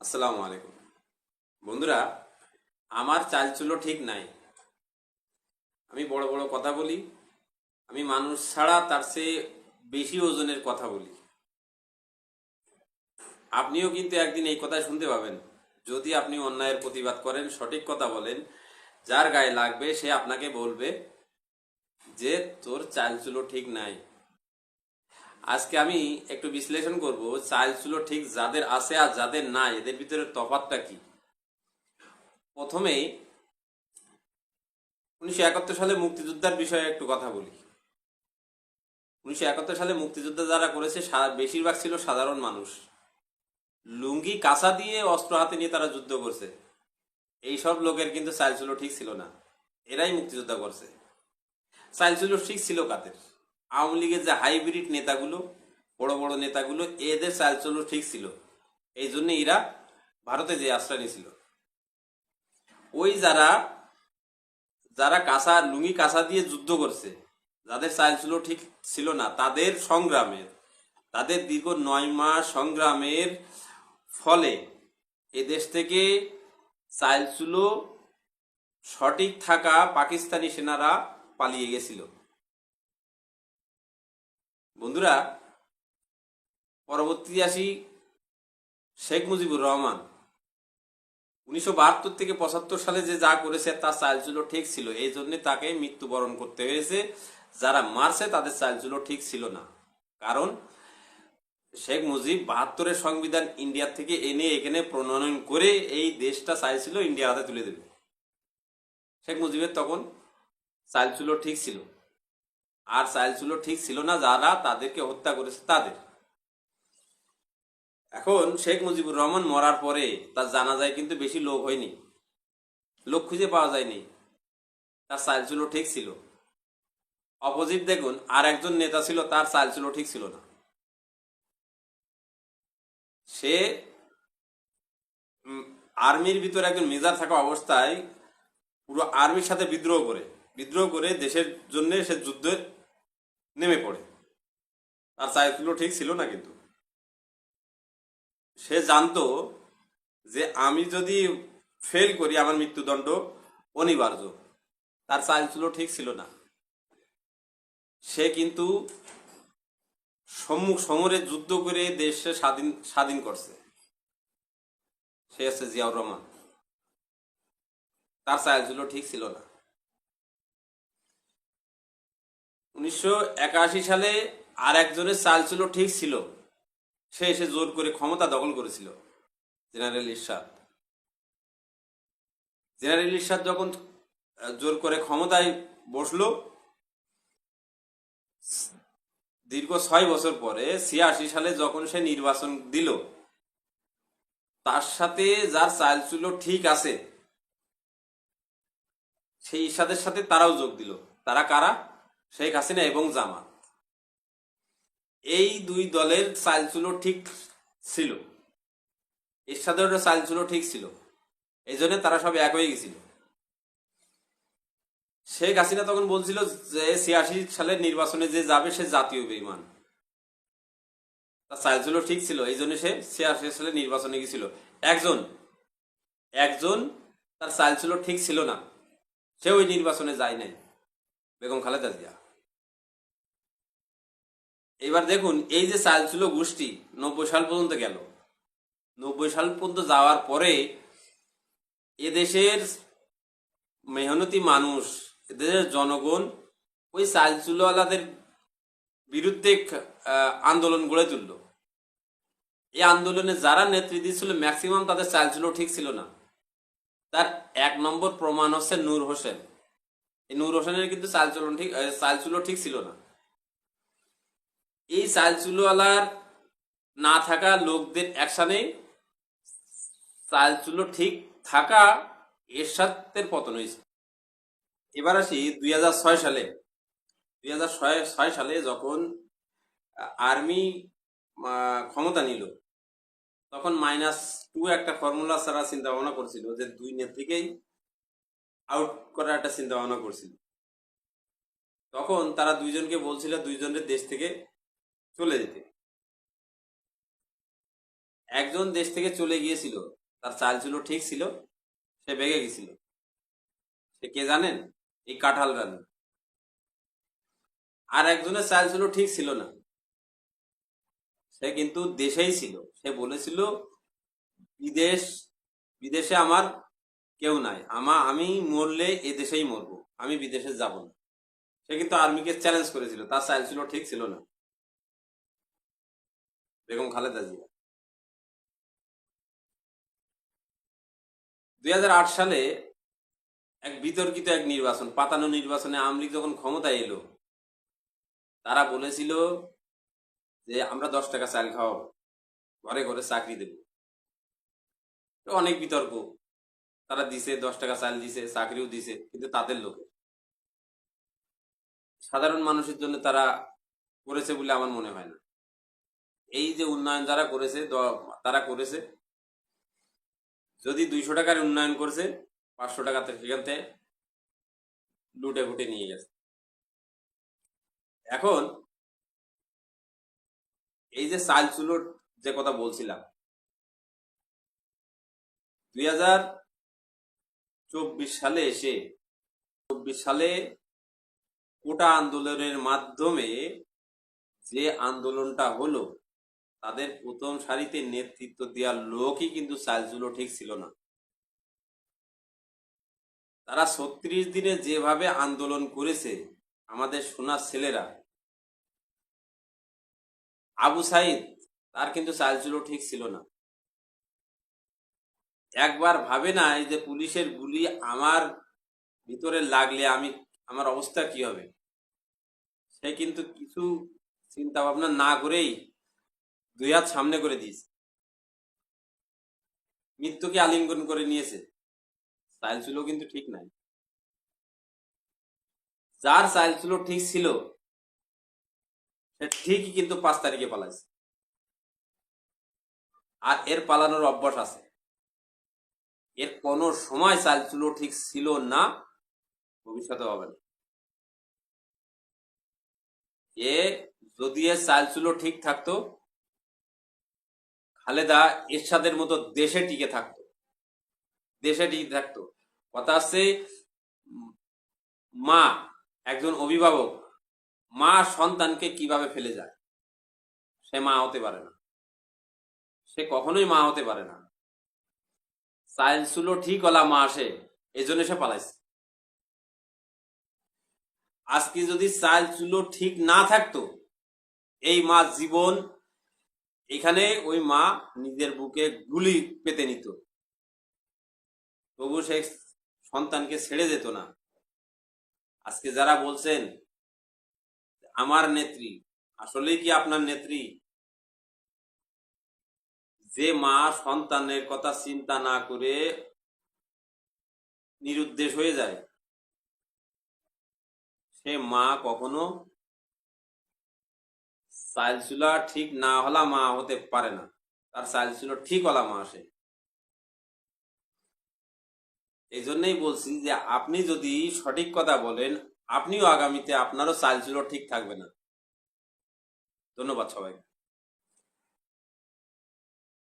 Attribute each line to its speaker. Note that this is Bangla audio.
Speaker 1: আসসালামু আলাইকুম বন্ধুরা। আমার চালচুলো ঠিক নাই। আমি বড় বড় কথা বলি। আমি মানুষ ছাড়া তার চেয়ে বেশি ওজনের কথা বলি। আপনিও কিন্তু একদিন এই কথা শুনতে পাবেন। যদি আপনি অন্যায়ের প্রতিবাদ করেন, সঠিক কথা বলেন, যার গায়ে লাগবে সে আপনাকে বলবে যে তোর চালচুলো ঠিক নাই। আজকে আমি একটু বিশ্লেষণ করব চালচুলো ঠিক যাদের আছে আর যাদের নাই, এদের ভিতরে তফাৎটা কি। প্রথমেই 1971 সালে মুক্তিযোদ্ধার বিষয়ে একটু কথা বলি। 1971 সালে মুক্তিযুদ্ধ যারা করেছে বেশিরভাগ ছিল সাধারণ মানুষ। লুঙ্গি কাঁচা দিয়ে অস্ত্র হাতে নিয়ে তারা যুদ্ধ করছে। এইসব লোকের কিন্তু চালচুলো ঠিক ছিল না। এরাই মুক্তিযোদ্ধা করছে। চালচুলো ঠিক ছিল কাদের? আওয়ামী লীগের যে হাইব্রিড নেতাগুলো, বড় বড় নেতাগুলো, এদের চালচুলো ঠিক ছিল। এই জন্য এরা ভারতে যে আশ্রয় নিয়েছিল। ওই যারা যারা কাঁচা লুঙ্গি কাঁচা দিয়ে যুদ্ধ করছে, যাদের চালচুলো ঠিক ছিল না, তাদের সংগ্রামের, তাদের দীর্ঘ 9 মাস সংগ্রামের ফলে এদেশ থেকে চালচুলো সঠিক থাকা পাকিস্তানি সেনারা পালিয়ে গেছিল। বন্ধুরা, পরবর্তী আসি শেখ মুজিবুর রহমান। 1972 থেকে 75 সালে যে যা করেছে তার চালচুলো ঠিক ছিল, এই জন্য তাকে মৃত্যুবরণ করতে হয়েছে। যারা মারছে তাদের চালচুলো ঠিক ছিল না। কারণ শেখ মুজিব 72-এর সংবিধান ইন্ডিয়া থেকে এনে এখানে প্রণয়ন করে এই দেশটা চাইছিল ইন্ডিয়ার হাতে তুলে দেবে। শেখ মুজিবের তখন চালচুলো ঠিক ছিল। আর চালচুলো ঠিক ছিল না যারা তাদেরকে হত্যা করেছে তাদের। এখন শেখ মুজিবুর রহমান মরার পরে তার জানাজায় কিন্তু বেশি লোক হয়নি, লোক খুঁজে পাওয়া যায়নি। তার চালচুলো ঠিক ছিল। অপোজিট দেখুন, আর একজন নেতা ছিল, তার চালচুলো ঠিক ছিল না। সে আর্মির ভিতরে একজন মেজর থাকা অবস্থায় পুরো আর্মির সাথে বিদ্রোহ করে দেশের জন্য সে যুদ্ধে নেমে পড়ে। তার চালচুলো ঠিক ছিল না, কিন্তু সে জানতো যে আমি যদি ফেল করি আমার মৃত্যুদণ্ড অনিবার্য। তার চালচুলো ঠিক ছিল না। সে কিন্তু সম্মুখ সমরে যুদ্ধ করে দেশে স্বাধীন স্বাধীন করছে। সে হচ্ছে জিয়াউর রহমান। তার চালচুলো ঠিক ছিল না। 1981 সালে আর একজনের চালচুলো ঠিক ছিল। সে এসে জোর করে ক্ষমতা দখল করেছিল, জেনারেল ইরশাদ। জেনারেল ইরশাদ যখন জোর করে ক্ষমতায় বসলো, দীর্ঘ 6 বছর পরে 86 সালে যখন সে নির্বাচন দিল, তার সাথে যার চালচুলো ঠিক আছে সেই ইরশাদের সাথে তারাও যোগ দিল। তারা কারা? শেখ হাসিনা এবং জামাত। এই দুই দলের চালচুলো ঠিক ছিল, এরশাদের চালচুলো ঠিক ছিল। এই জন্য তারা সব এক হয়ে গেছিল। শেখ হাসিনা তখন বলছিল যে 86 সালের নির্বাচনে যে যাবে সে জাতীয় বেঈমান। তার চালচুলো ঠিক ছিল, এই জন্য সে 86 সালে নির্বাচনে গেছিল। একজন একজন তার চালচুলো ঠিক ছিল না, সে ওই নির্বাচনে যায় নাই, বেগম খালেদা জিয়া। এবার দেখুন, এই যে চালচুলো গোষ্ঠী 90 সাল পর্যন্ত গেল। 90 সাল পর্যন্ত যাওয়ার পরে এদেশের মেহনতি মানুষ, এদেশের জনগণ ওই চালচুলোওয়ালাদের বিরুদ্ধে আন্দোলন গড়ে তুলল। এই আন্দোলনে যারা নেতৃত্ব দিচ্ছিল ম্যাক্সিমাম তাদের চালচুলো ঠিক ছিল না। তার 1 নম্বর প্রমাণ হচ্ছে নূর হোসেন। এই নূর হোসেনের কিন্তু চালচুলো ঠিক ছিল না। এই চালচুলোওয়ালার না থাকা লোকদের একসাথে চালচুলো ঠিক থাকা এরশাদের পতন হয়েছে। এবার আসি 2006 সালে। 2006 সালে যখন আর্মি ক্ষমতা নিল, তখন -2 একটা ফর্মুলা ছাড়া চিন্তা ভাবনা করছিল যে দুই নেত্রীকেই আউট করার একটা চিন্তা ভাবনা করছিল। তখন তারা দুইজনকে বলছিল দুইজনের দেশ থেকে চলে যেতে। একজন দেশ থেকে চলে গিয়েছিল, তার চাল ছিল ঠিক ছিল, সে বেগে গেছিল। সে কে জানেন? এই কাঁঠাল রানী। আর একজনের চাল ছিল ঠিক ছিল না, সে কিন্তু দেশেই ছিল। সে বলেছিল বিদেশ, বিদেশে আমার কেউ নাই, আমি মরলে এ দেশেই মরবো, আমি বিদেশে যাব না। সে কিন্তু আর্মিকে চ্যালেঞ্জ করেছিল, তার চাল ছিল ঠিক ছিল না, বেগম খালেদা জিয়া। 2008 সালে এক বিতর্কিত এক নির্বাচন, পাতানো নির্বাচনে আওয়ামী লীগ যখন ক্ষমতায় এলো, তারা বলেছিল যে আমরা 10 টাকা চাল খাওয়াবো, ঘরে ঘরে চাকরি দেব। অনেক বিতর্ক, তারা দিছে, 10 টাকা চাল দিছে, চাকরিও দিছে, কিন্তু তাদের লোকে সাধারণ মানুষের জন্য তারা করেছে বলে আমার মনে হয় না। এই যে উন্নয়ন যারা করেছে, তারা করেছে, যদি 200 টাকার উন্নয়ন করেছে, 500 টাকা সেখান থেকে লুটে ফুটে নিয়ে গেছে। এখন এই যে চাল চুলোর যে কথা বলছিলাম, 2024 সালে এসে 24 সালে কোটা আন্দোলনের মাধ্যমে যে আন্দোলনটা হলো, তাদের প্রথম সারিতে নেতৃত্ব দেওয়ার লোকই কিন্তু চাল চুলো ঠিক ছিল না। তারা 36 দিনে যেভাবে আন্দোলন করেছে, আমাদের সোনার ছেলেরা, আবু সাইদ, তার কিন্তু চাল চুলো ঠিক ছিল না। একবার ভাবে নাই যে পুলিশের গুলি আমার ভিতরে লাগলে আমার অবস্থা কি হবে। সে কিন্তু কিছু চিন্তা ভাবনা না করেই 2 হাত সামনে করে দিয়েছে, মৃত্যুকে আলিঙ্গন করে নিয়েছে। চাল চুলো কিন্তু ঠিক নাই। যার চাল চুলো ঠিক ছিল, সে ঠিকই কিন্তু 5 তারিখে পালাইছে। আর এর পালানোর অভ্যাস আছে। এর কোনো সময় চাল চুলো ঠিক ছিল না, ভবিষ্যতে হবে না। এ যদি এর চাল চুলো ঠিক থাকতো, খালেদা এরশাদের মতো দেশে টিকে থাকতো, দেশে টিকে থাকতো। কথা আছে, মা, একজন অভিভাবক, মা সন্তানকে কিভাবে ফেলে যায়, সে মা হতে পারে না, সে কখনোই মা হতে পারে না। চাইল্ড ছিল ঠিক হলা মা আসে, এই জন্য সে পালাইছে। আজকে যদি চাইল্ড ছিল ঠিক না থাকতো, এই মা জীবন এখানে ওই মা নিজের বুকে গুলি পেতে নিত, তবু সে সন্তানকে ছেড়ে যেত না। আজকে যারা বলছেন আমার নেত্রী, আসলেই কি আপনার নেত্রী? যে মা সন্তানের কথা চিন্তা না করে নিরুদ্দেশ হয়ে যায়, সে মা কখনো চাইল্ড চুলা ঠিক না হলা মা হতে পারে না। তার চাইল্ড চুলা ঠিক হলা মা আসে। এই জন্যই বলছি যে আপনি যদি সঠিক কথা বলেন, আপনিও আগামীতে আপনারও চাইল্ড চুলা ঠিক থাকবে না। ধন্যবাদ সবাইকে।